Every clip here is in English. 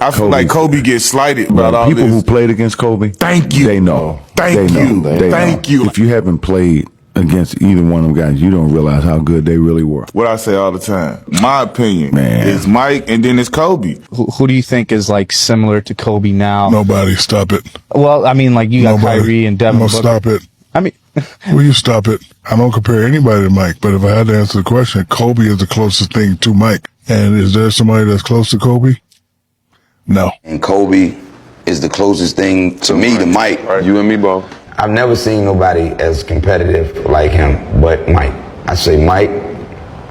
I feel like Kobe gets slighted about all people this. who played against Kobe. Thank you. They know. Thank you. If you haven't played against either one of them guys, you don't realize how good they really were. What I say all the time, my opinion is Mike, and then it's Kobe. Who do you think is like similar to Kobe now? Nobody. Stop it. Well, I mean, like you got Kyrie and Devin Booker. Stop it. I mean, will you stop it? I don't compare anybody to Mike, but if I had to answer the question, Kobe is the closest thing to Mike. And is there somebody that's close to Kobe? No. And Kobe is the closest thing to me to Mike. Right. You and me both. I've never seen nobody as competitive like him but Mike. I say Mike,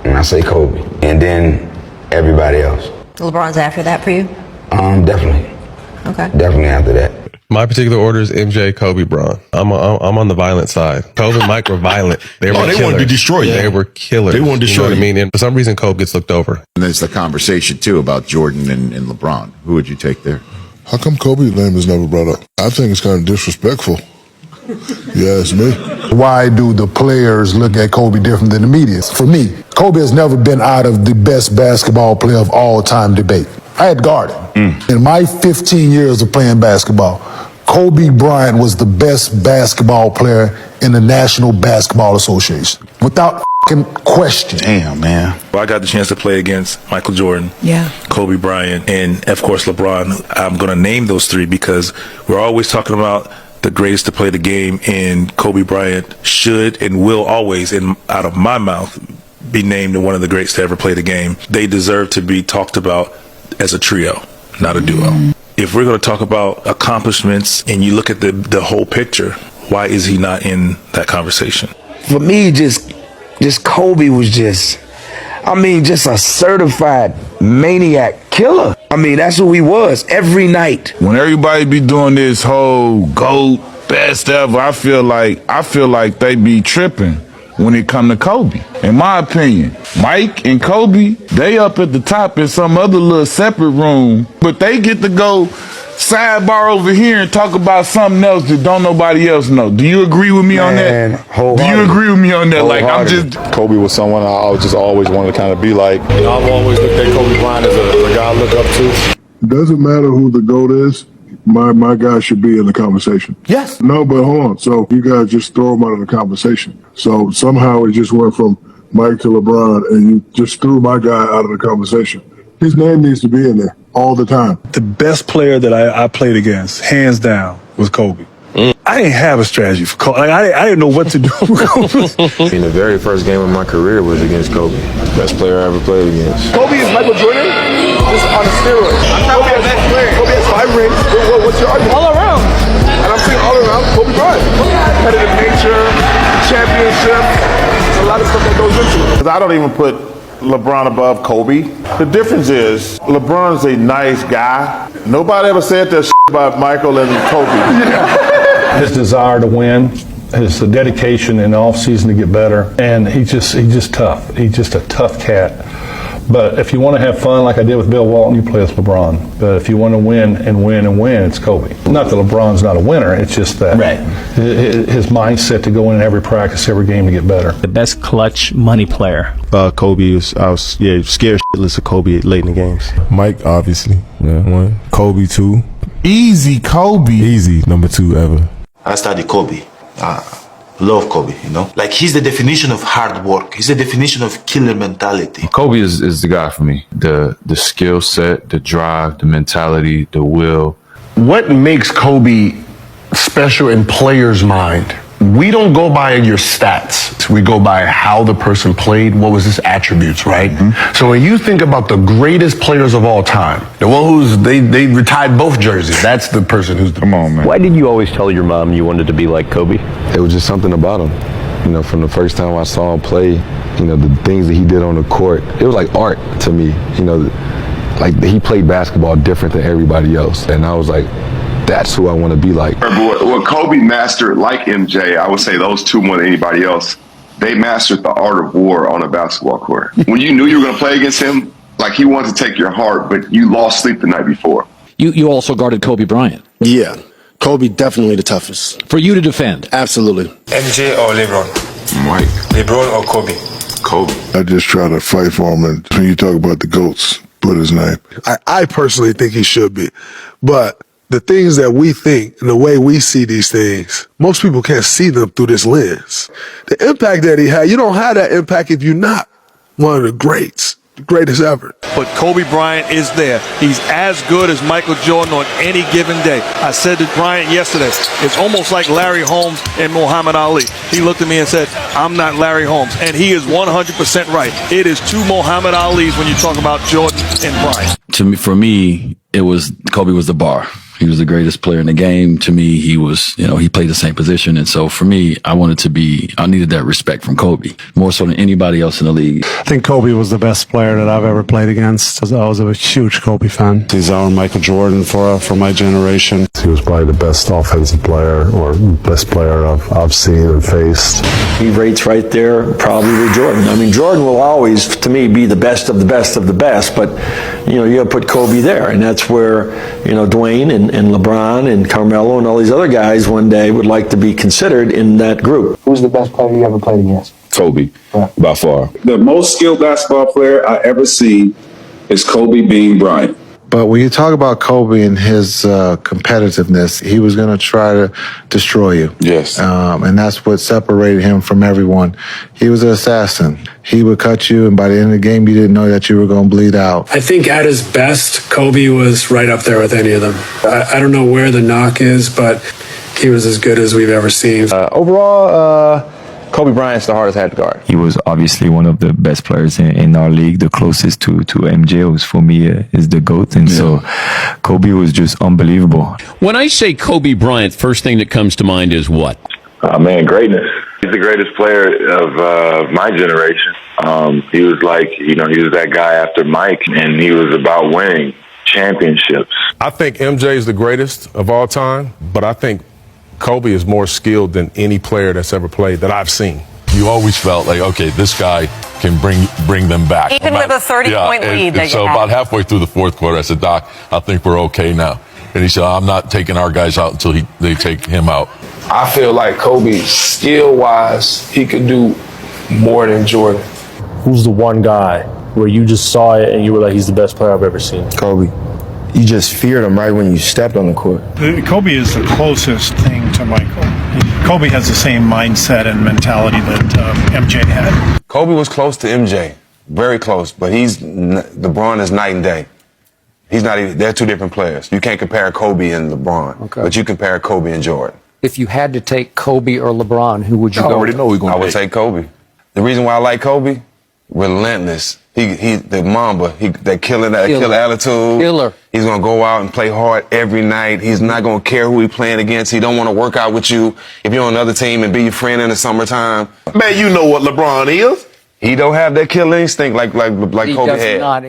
and I say Kobe, and then everybody else. LeBron's after that for you? Definitely. Okay. Definitely after that. My particular order is MJ, Kobe, Bron. I'm on the violent side. Kobe and Mike were violent. They wanted to destroy you. They were killers. They wanted to destroy you. Know what I mean? And for some reason, Kobe gets looked over. And there's the conversation, too, about Jordan and LeBron. Who would you take there? How come Kobe's name is never brought up? I think it's kind of disrespectful. You ask me. Why do the players look at Kobe different than the media? For me, Kobe has never been out of the best basketball player of all time debate. I had guarded. In my 15 years of playing basketball, Kobe Bryant was the best basketball player in the National Basketball Association. Without question. Damn, man. Well, I got the chance to play against Michael Jordan, Kobe Bryant, and of course LeBron. I'm going to name those three because we're always talking about the greatest to play the game, and Kobe Bryant should and will always, out of my mouth, be named one of the greats to ever play the game. They deserve to be talked about as a trio, not a duo. If we're going to talk about accomplishments and you look at the whole picture, why is he not in that conversation? For me, just Kobe was just a certified maniac killer. I mean, that's who he was every night. When everybody be doing this whole GOAT, best ever, I feel like they be tripping when it come to Kobe. In my opinion, Mike and Kobe, they up at the top in some other little separate room, but they get to go sidebar over here and talk about something else that don't nobody else know. Do you agree with me on that? Do you agree with me on that? Like, I'm just... Kobe was someone I just always wanted to kind of be like. You know, I've always looked at Kobe Bryant as a guy I look up to. It doesn't matter who the GOAT is. My guy should be in the conversation. Yes. No, but hold on. So you guys just throw him out of the conversation. So somehow it just went from Mike to LeBron, and you just threw my guy out of the conversation. His name needs to be in there all the time. The best player that I played against, hands down, was Kobe. I didn't have a strategy for Kobe. I didn't know what to do with Kobe. In the very first game of my career was against Kobe. Best player I ever played against. Kobe is Michael Jordan, just on a steroid. Kobe has 5 rings. What's your argument? All around. And I'm saying all around, Kobe Bryant. Competitive nature, championship, a lot of stuff that goes into it. Because I don't even put LeBron above Kobe. The difference is LeBron's a nice guy. Nobody ever said that shit about Michael and Kobe. His desire to win, his dedication in the offseason to get better, and he's just tough. He's just a tough cat. But if you want to have fun like I did with Bill Walton, you play with LeBron. But if you want to win and win and win, it's Kobe. Not that LeBron's not a winner, it's just that his mindset to go in every practice, every game to get better. The best clutch money player. Kobe was, I was scared shitless of Kobe late in the games. Mike, obviously. Yeah. 1. Kobe, 2. Easy, Kobe. Easy, number 2 ever. I studied Kobe. Love Kobe, you know? Like, he's the definition of hard work. He's the definition of killer mentality. Kobe is the guy for me. The skill set, the drive, the mentality, the will. What makes Kobe special in players' mind? We don't go by your stats. We go by how the person played, what was his attributes, right? So when you think about the greatest players of all time, the one who's, they retired both jerseys, that's the person who's the... Come on, man. Why did you always tell your mom you wanted to be like Kobe? It was just something about him. You know, from the first time I saw him play, you know, the things that he did on the court, it was like art to me. You know, like he played basketball different than everybody else. And I was like, that's who I want to be like. What Kobe mastered, like MJ, I would say those two more than anybody else, they mastered the art of war on a basketball court. When you knew you were going to play against him, like he wanted to take your heart, but you lost sleep the night before. You also guarded Kobe Bryant. Yeah. Kobe definitely the toughest. For you to defend? Absolutely. MJ or LeBron? Mike. LeBron or Kobe? Kobe. I just try to fight for him, and when you talk about the GOATs, put his name. I personally think he should be. But the things that we think and the way we see these things, most people can't see them through this lens. The impact that he had, you don't have that impact if you're not one of the greats. Greatest ever. But Kobe Bryant is there. He's as good as Michael Jordan on any given day. I said to Bryant yesterday, it's almost like Larry Holmes and Muhammad Ali. He looked at me and said, I'm not Larry Holmes. And he is 100% right. It is two Muhammad Alis when you talk about Jordan and Bryant. For me, Kobe was the bar. He was the greatest player in the game. To me, he was, he played the same position. And so for me, I needed that respect from Kobe more so than anybody else in the league. I think Kobe was the best player that I've ever played against. I was a huge Kobe fan. He's our Michael Jordan for my generation. He was probably the best offensive player or best player I've seen and faced. He rates right there probably with Jordan. I mean, Jordan will always, to me, be the best of the best of the best, but, you got to put Kobe there. And that's where, Dwayne and LeBron and Carmelo and all these other guys one day would like to be considered in that group. Who's the best player you ever played against? Kobe, by far. The most skilled basketball player I ever seen is Kobe Bean Bryant. But when you talk about Kobe and his competitiveness, he was going to try to destroy you. Yes. And that's what separated him from everyone. He was an assassin. He would cut you, and by the end of the game, you didn't know that you were going to bleed out. I think at his best, Kobe was right up there with any of them. I don't know where the knock is, but he was as good as we've ever seen. Overall, Kobe Bryant's the hardest hat to guard. He was obviously one of the best players in our league, the closest to MJ, was for me is the GOAT. And so Kobe was just unbelievable. When I say Kobe Bryant, first thing that comes to mind is what? Man, greatness. He's the greatest player of my generation. He was he was that guy after Mike, and he was about winning championships. I think MJ is the greatest of all time, but I think Kobe is more skilled than any player that's ever played that I've seen. You always felt like, okay, this guy can bring them back. Even with a 30-point lead that so you had. about halfway through the fourth quarter, I said, Doc, I think we're okay now. And he said, I'm not taking our guys out until they take him out. I feel like Kobe, skill-wise, he could do more than Jordan. Who's the one guy where you just saw it and you were like, he's the best player I've ever seen? Kobe. You just feared him right when you stepped on the court. Kobe is the closest thing to Michael. Kobe has the same mindset and mentality that MJ had. Kobe was close to MJ, very close, but LeBron is night and day. He's not even, they're two different players. You can't compare Kobe and LeBron, but you compare Kobe and Jordan. If you had to take Kobe or LeBron, who would you go? I already know who you're going to take. I would take Kobe. The reason why I like Kobe, relentless. He the Mamba. That killer attitude. Killer. He's gonna go out and play hard every night. He's not gonna care who he's playing against. He don't want to work out with you if you're on another team and be your friend in the summertime. Man, you know what LeBron is. He don't have that killer instinct like Kobe had. Not.